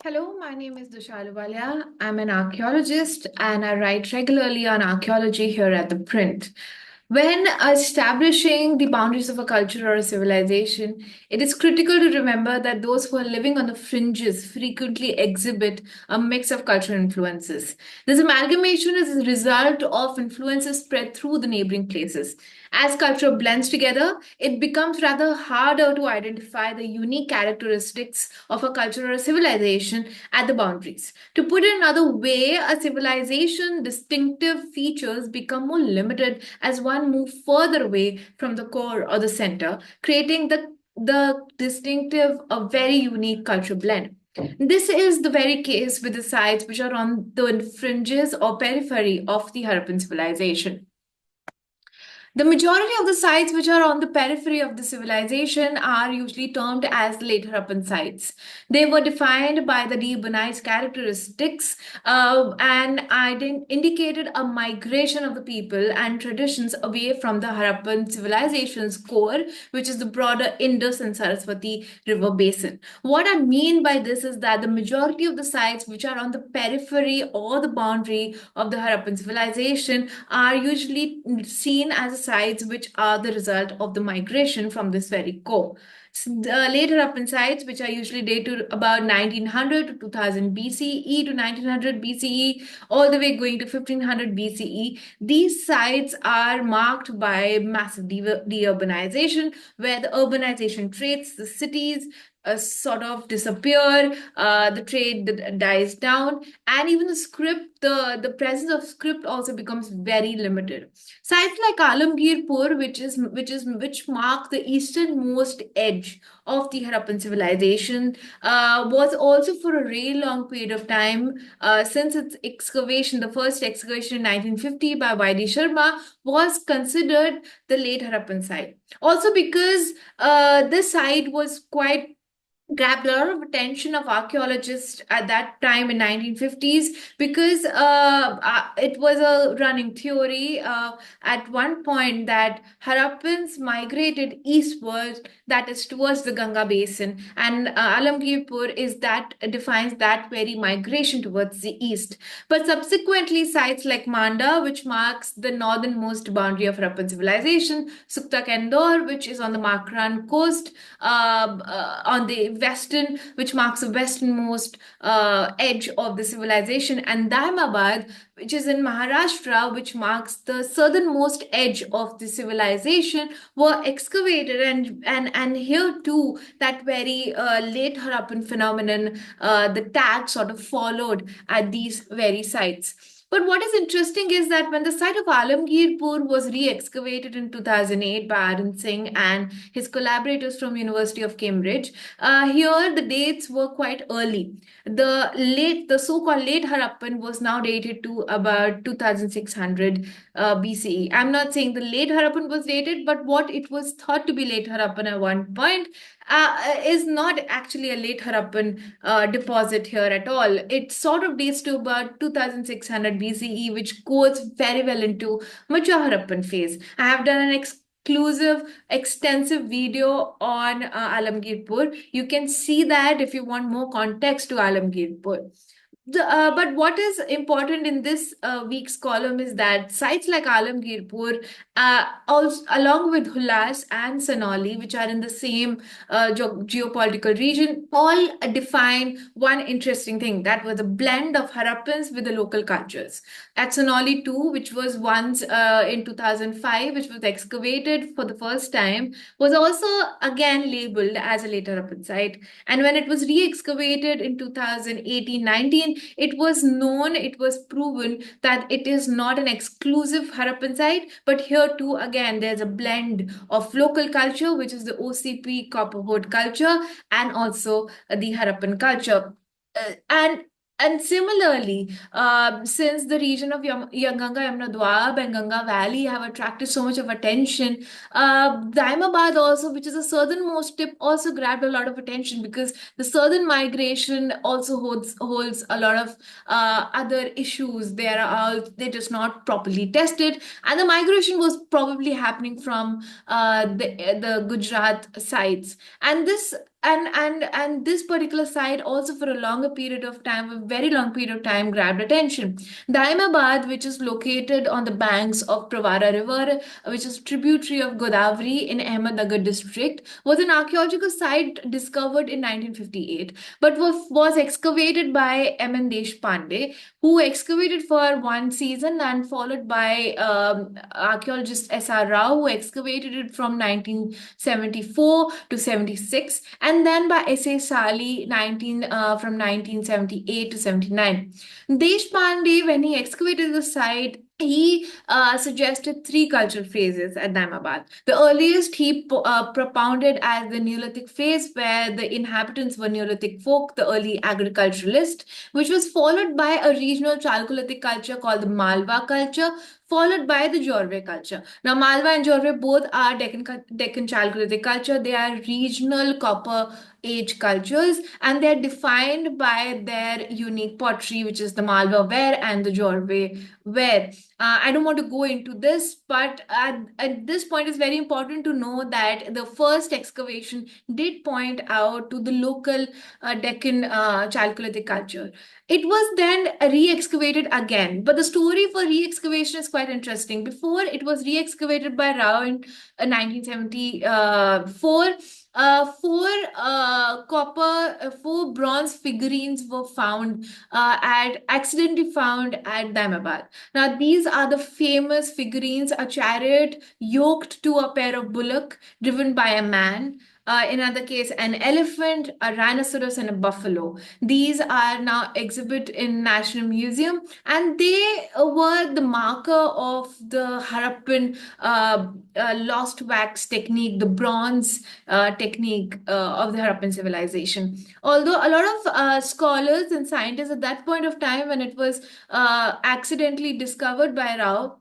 Hello, my name is Dusha Aluwalia. I'm an archaeologist and I write regularly on archaeology here at The Print. When establishing the boundaries of a culture or a civilization, it is critical to remember that those who are living on the fringes frequently exhibit a mix of cultural influences. This amalgamation is a result of influences spread through the neighboring places. As culture blends together, it becomes rather harder to identify the unique characteristics of a culture or a civilization at the boundaries. To put it another way, a civilization distinctive features become more limited as one moves further away from the core or the center, creating the distinctive, a very unique culture blend. This is the very case with the sites which are on the fringes or periphery of the Harappan civilization. The majority of the sites which are on the periphery of the civilization are usually termed as the late Harappan sites. They were defined by the deurbanized characteristics and indicated a migration of the people and traditions away from the Harappan civilization's core, which is the broader Indus and Saraswati river basin. What I mean by this is that the majority of the sites which are on the periphery or the boundary of the Harappan civilization are usually seen as sites which are the result of the migration from this very core. So the later Harappan sites, which are usually dated about 1900 to 2000 BCE to 1900 BCE, all the way going to 1500 BCE, these sites are marked by massive deurbanization, where the urbanization traits the cities sort of disappear, the trade dies down, and even the presence of script also becomes very limited. Sites like Alamgirpur, which mark the easternmost edge of the Harappan civilization, was also for a really long period of time since its excavation. The first excavation in 1950 by Y.D. Sharma was considered the late Harappan site. Also because this site was quite grabbed a lot of attention of archaeologists at that time in 1950s because it was a running theory at one point that Harappans migrated eastward, that is towards the Ganga basin, and Alamgirpur is that defines that very migration towards the east. But subsequently, sites like Manda, which marks the northernmost boundary of Harappan civilization, Sukta Kendor, which is on the Makran coast, on the western, which marks the westernmost edge of the civilization, and Daimabad, which is in Maharashtra, which marks the southernmost edge of the civilization, were excavated, and here too that very late Harappan phenomenon, the tag sort of followed at these very sites. But what is interesting is that when the site of Alamgirpur was re-excavated in 2008 by Arun Singh and his collaborators from University of Cambridge, here the dates were quite early. The so-called late Harappan was now dated to about 2600 BCE. I'm not saying the late Harappan was dated, but what it was thought to be late Harappan at one point is not actually a late Harappan deposit here at all. It sort of dates to about 2600 BCE, which goes very well into mature Harappan phase. I have done an exclusive, extensive video on Alamgirpur. You can see that if you want more context to Alamgirpur. But what is important in this week's column is that sites like Alamgirpur, also, along with Hulas and Sanoli, which are in the same geopolitical region, all define one interesting thing, that was a blend of Harappans with the local cultures. At Sanoli too, which was once in 2005, which was excavated for the first time, was also again labeled as a later Harappan site. And when it was re-excavated in 2018-19, it was known, it was proven that it is not an exclusive Harappan site, but here too, again, there's a blend of local culture, which is the OCP Copperwood culture, and also the Harappan culture. And similarly, since the region of Ganga Yamuna Doab and Ganga Valley have attracted so much of attention, Daimabad also, which is the southernmost tip, also grabbed a lot of attention because the southern migration also holds a lot of other issues. They're just not properly tested, and the migration was probably happening from the Gujarat sides, and this and this particular site also for a longer period of time, a very long period of time, grabbed attention. Daimabad, which is located on the banks of Pravara River, which is tributary of Godavari in Ahmednagar district, was an archaeological site discovered in 1958, but was excavated by M.N. Deshpande, who excavated for one season, and followed by archaeologist S.R. Rao, who excavated it from 1974 to 76, and then by S.A. Sali from 1978 to 79. Deshpande, when he excavated the site, he suggested three cultural phases at Daimabad. The earliest he propounded as the Neolithic phase, where the inhabitants were Neolithic folk, the early agriculturalists, which was followed by a regional Chalcolithic culture called the Malwa culture, followed by the Jorve culture. Now, Malwa and Jorve both are Deccan Chalcolithic culture. They are regional Copper Age cultures, and they're defined by their unique pottery, which is the Malwa ware and the Jorve ware. I don't want to go into this, but at this point, it's very important to know that the first excavation did point out to the local Deccan Chalcolithic culture. It was then re-excavated again, but the story for re-excavation is quite interesting. Before, it was re-excavated by Rao in 1974. Four bronze figurines were accidentally found at Daimabad. Now, these are the famous figurines: a chariot yoked to a pair of bullock driven by a man. In another case, an elephant, a rhinoceros, and a buffalo. These are now exhibit in National Museum, and they were the marker of the Harappan lost wax technique, the bronze technique of the Harappan civilization. Although a lot of scholars and scientists at that point of time, when it was accidentally discovered by Rao,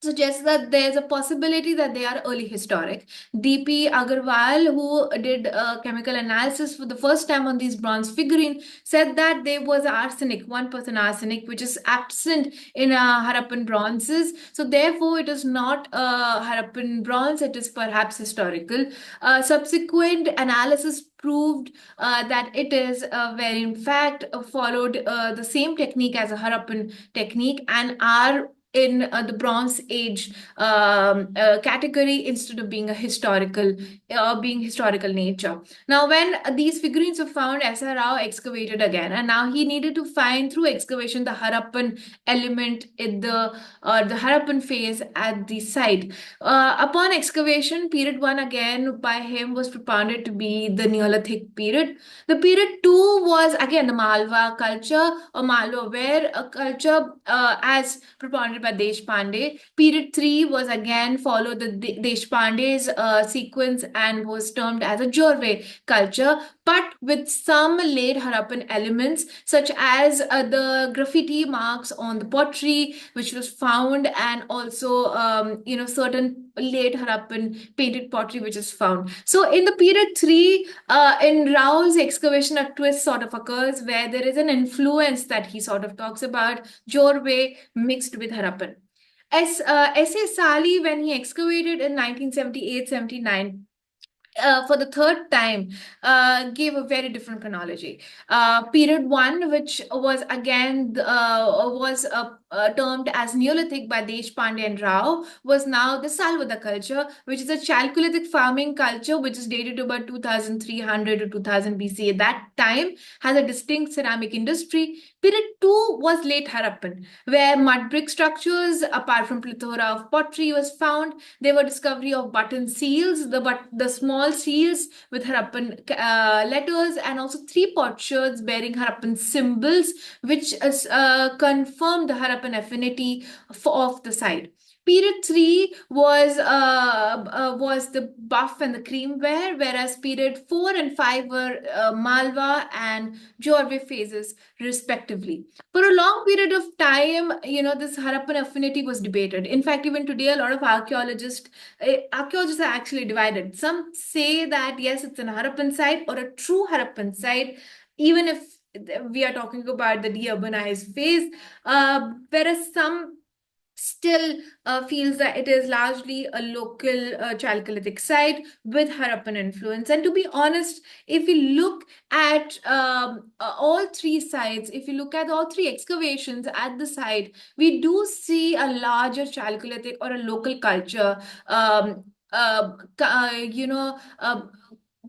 suggests that there's a possibility that they are early historic. D.P. Agarwal, who did chemical analysis for the first time on these bronze figurine, said that there was arsenic, 1% arsenic, which is absent in Harappan bronzes. So therefore, it is not Harappan bronze, it is perhaps historical. Subsequent analysis proved that it is where in fact followed the same technique as a Harappan technique and are in the Bronze Age category instead of being historical nature. Now, when these figurines were found, S.R. Rao excavated again, and now he needed to find through excavation the Harappan element in the Harappan phase at the site. Upon excavation, period 1 again by him was propounded to be the Neolithic period. The period 2 was again the Malwa culture or Malwa ware culture as propounded by Deshpande. Period 3 was again followed the Deshpande's sequence and was termed as a Jorve culture, but with some late Harappan elements, such as the graffiti marks on the pottery, which was found, and also certain late Harappan painted pottery, which is found. So in the period 3, in Rao's excavation, a twist sort of occurs where there is an influence that he sort of talks about, Jorve mixed with Harappan. S.A. Sali, when he excavated in 1978-79, for the third time, gave a very different chronology. Period 1, which was again termed as Neolithic by Deshpande and Rao, was now the Salvada culture, which is a Chalcolithic farming culture which is dated to about 2300 to 2000 BC. At that time, has a distinct ceramic industry. Period 2 was late Harappan, where mud brick structures, apart from plethora of pottery, was found. There were discovery of button seals, the small seals with Harappan letters, and also 3 potsherds bearing Harappan symbols, which confirmed the Harappan affinity of the site. Period 3 was the buff and the cream ware, whereas period 4 and 5 were Malwa and Jorve phases, respectively. For a long period of time, this Harappan affinity was debated. In fact, even today, a lot of archaeologists are actually divided. Some say that yes, it's an Harappan site or a true Harappan site, even if we are talking about the deurbanized phase, whereas some still feels that it is largely a local Chalcolithic site with Harappan influence. And to be honest, if you look at all three sites, if you look at all three excavations at the site, we do see a larger Chalcolithic or a local culture. You know,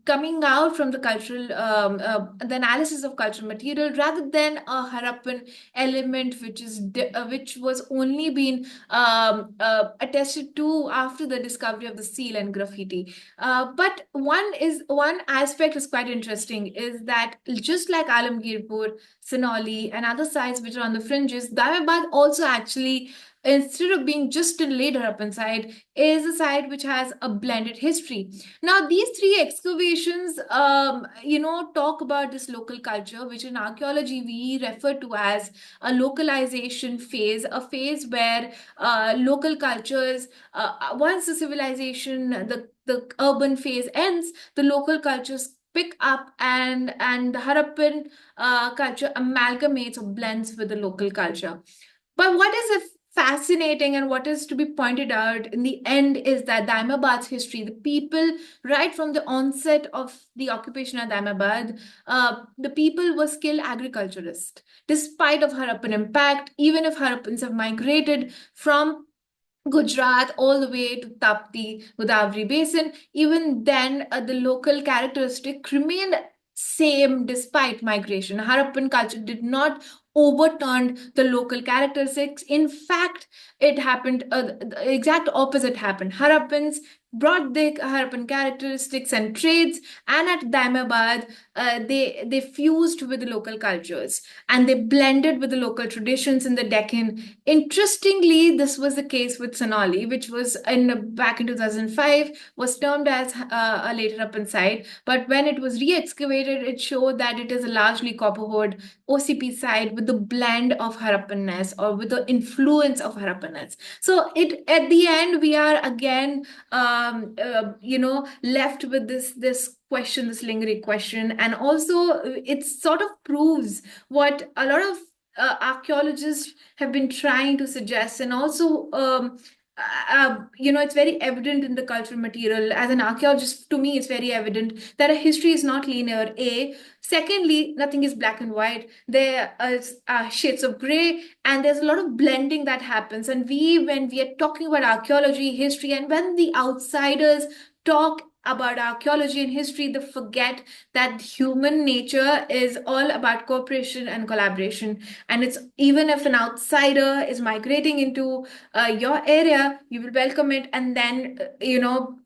coming out from the cultural the analysis of cultural material rather than a Harappan element which was only been attested to after the discovery of the seal and graffiti. But one aspect is quite interesting is that just like Alamgirpur, Sinoli, and other sites which are on the fringes, Daimabad also actually, instead of being just a laid Harappan site, is a site which has a blended history. Now, these three excavations, talk about this local culture, which in archaeology we refer to as a localization phase, a phase where local cultures, once the civilization, the urban phase ends, the local cultures pick up and the Harappan culture amalgamates or blends with the local culture. But what is fascinating and what is to be pointed out in the end is that Daimabad's history, the people, right from the onset of the occupation of Daimabad, the people were skilled agriculturists. Despite of Harappan impact, even if Harappans have migrated from Gujarat all the way to Tapti, Godavari Basin, even then the local characteristic remained same despite migration. Harappan culture did not overturn the local characteristics. In fact, it happened, the exact opposite happened. Harappans brought the Harappan characteristics and traits, and at Daimabad, they fused with the local cultures and they blended with the local traditions in the Deccan. Interestingly, this was the case with Sonali, which was back in 2005, was termed as a later Harappan site. But when it was re-excavated, it showed that it is a largely copperwood OCP site with the blend of Harappanness or with the influence of Harappanness. So it at the end we are again left with this question, this lingering question, and also it sort of proves what a lot of archaeologists have been trying to suggest, and also it's very evident in the cultural material. As an archaeologist, to me, it's very evident that a history is not linear. Secondly, nothing is black and white. There are shades of gray, and there's a lot of blending that happens. And when we are talking about archaeology, history, and when the outsiders talk about archaeology and history, they forget that human nature is all about cooperation and collaboration. And it's even if an outsider is migrating into your area, you will welcome it. And then,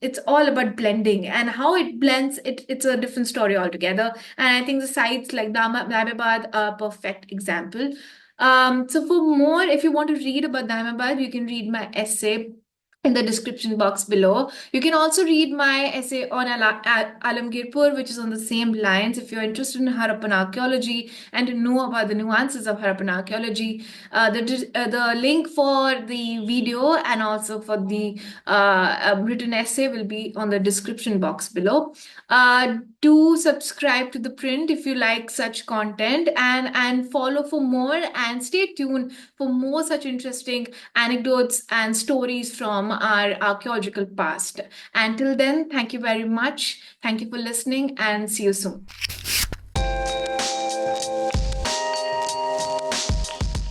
it's all about blending and how it blends. It's a different story altogether. And I think the sites like Daimabad are a perfect example. So for more, if you want to read about Daimabad, you can read my essay in the description box below. You can also read my essay on Alamgirpur, which is on the same lines. If you're interested in Harappan archaeology and to know about the nuances of Harappan archaeology, the link for the video and also for the written essay will be on the description box below. Do subscribe to the print if you like such content, and follow for more, and stay tuned for more such interesting anecdotes and stories from our archaeological past. Until then, thank you very much. Thank you for listening, and see you soon.